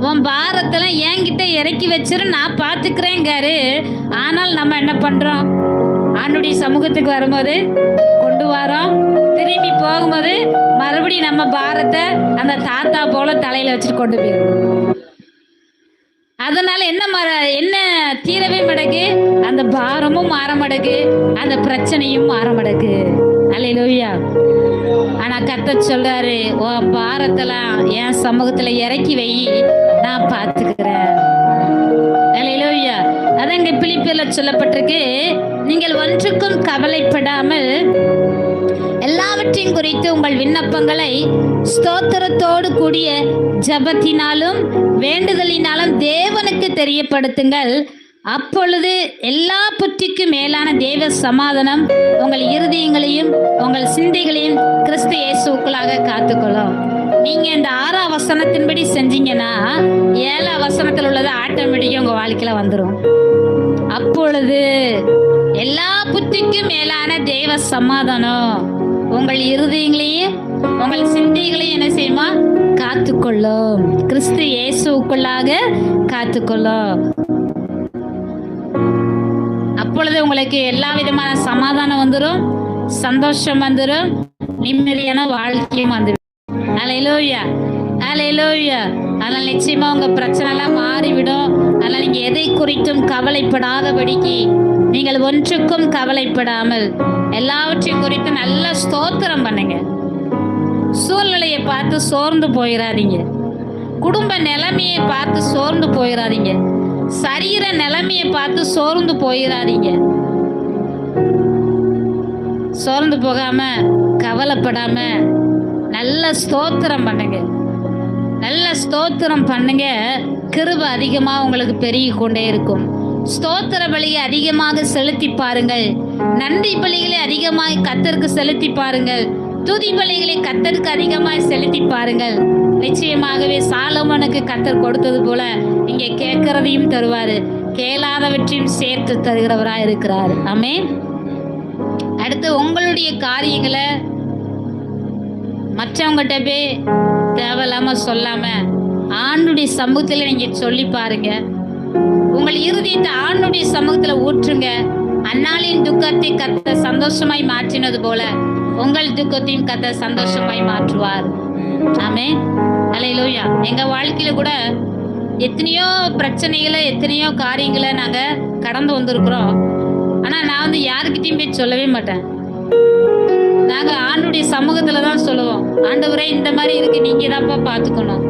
உன் பாரத்தெல்லாம் என்கிட்ட இறக்கி வச்சிரு, நான் பார்த்துக்கிறேங்காரு. ஆனால் நம்ம என்ன பண்றோம்? ஆண்டுடைய சமூகத்துக்கு வரும்போது கொண்டு வரோம், திரும்பி போகும்போது மறுபடியும் நம்ம பாரத்தை அந்த தாத்தா போல தலையில வச்சுட்டு கொண்டு போயிடும். அதனால என்ன தீரவே மடக்கு, அந்த பாரமும் மாற மடக்கு, அந்த பிரச்சனையும் மாற மடக்கு. அல்லேலூயா. ஆனா கர்த்தர் சொல்றாரு, உன் பாரத்தெல்லாம் என் சமூகத்துல இறக்கி வை, நான் பார்த்துக்கிறேன். அல்லேலூயா. அதான் இங்க பிலிப்பியர்ல சொல்லப்பட்டிருக்கு, நீங்கள் ஒன்றுக்கும் கவலைப்படாமல் எல்லாவற்றையும் குறித்து உங்கள் விண்ணப்பங்களை ஸ்தோத்திரத்தோடு கூடிய ஜபத்தினாலும் வேண்டுதலினாலும் தேவனுக்கு தெரியப்படுத்துங்கள். அப்பொழுது எல்லா புத்திக்கும் மேலான தேவ சமாதானம் உங்கள் இருதயங்களையும் உங்கள் சிந்தைகளையும் கிறிஸ்து இயேசுவுக்குள்ளாக காத்துக்கொள்ளும். நீங்க இந்த 6ஆம் வசனத்தின்படி செஞ்சீங்கன்னா 7ஆம் வசனத்தில் உள்ளது ஆட்டோமேட்டிக்கா உங்க வாழ்க்கையில வந்துடும். அப்பொழுது எல்லா புத்திக்கும் மேலான தேவ சமாதானம் உங்கள் இருதயங்களையும் உங்கள் சிந்தைகளையும் என்ன செய்யுமா? காத்துக்கொள்ளும். கிறிஸ்து இயேசுவுக்குள்ளாக காத்துக்கொள்ளும். அப்பொழுது உங்களுக்கு எல்லா விதமான சமாதானம் வந்துடும், சந்தோஷம் வந்துடும், நிம்மதியான வாழ்க்கையும் வந்துடும். அல்லேலூயா, அல்லேலூயா. அதனால நிச்சயமா உங்க பிரச்சனை எல்லாம் மாறிவிடும். அதனால நீங்க எதை குறித்தும் கவலைப்படாதபடிக்கு, நீங்கள் ஒன்றுக்கும் கவலைப்படாமல் எல்லாவற்றையும் குறித்து நல்ல ஸ்தோத்திரம் பண்ணுங்க. சூழ்நிலையை பார்த்து சோர்ந்து போயிடாதீங்க. குடும்ப நிலைமையை பார்த்து சோர்ந்து போயிடாதீங்க. சரீர நிலைமையை பார்த்து சோர்ந்து போயிடாதீங்க. சோர்ந்து போகாம கவலைப்படாம நல்ல ஸ்தோத்திரம் பண்ணுங்க. நல்ல ஸ்தோத்திரம் பண்ணுங்க. கிருபை அதிகமா உங்களுக்கு பெருகி கொண்டே இருக்கும். ஸ்தோத்திர பலியை அதிகமாக செலுத்தி பாருங்கள். நன்றி பலிகளை அதிகமாக கர்த்தருக்கு செலுத்தி பாருங்கள். துதி பலிகளை கர்த்தருக்கு அதிகமாக செலுத்தி பாருங்கள். நிச்சயமாகவே சாலமோனுக்கு கர்த்தர் கொடுத்தது போல இங்கே கேட்கிறதையும் தருவாரு, கேளாதவற்றையும் சேர்த்து தருகிறவராக இருக்கிறார். ஆமென். அடுத்து உங்களுடைய காரியங்களை மற்றவங்ககிட்ட போய் தேவையில்லாம சொல்லாம ஆண்டுடைய சமூகத்துல நீங்க சொல்லி பாருங்க. உங்கள் இருதயத்தை ஆண்டுடைய சமூகத்துல ஊற்றுங்க. அந்நாளின் துக்கத்தை கர்த்தர் சந்தோஷமாய் மாற்றினது போல உங்கள் துக்கத்தையும் கர்த்தர் சந்தோஷமாய் மாற்றுவார். ஆமென். அல்லேலூயா. எங்க வாழ்க்கையில கூட எத்தனையோ பிரச்சனைகளை எத்தனையோ காரியங்களை நாங்க கடந்து வந்திருக்கிறோம். ஆனா நான் யாருக்கிட்டையும் போய் சொல்லவே மாட்டேன். நாங்க ஆண்டுடைய சமூகத்துல தான் சொல்லுவோம், ஆண்டவரே இந்த மாதிரி இருக்கு, நீங்க தான்ப்பா பாத்துக்கணும்.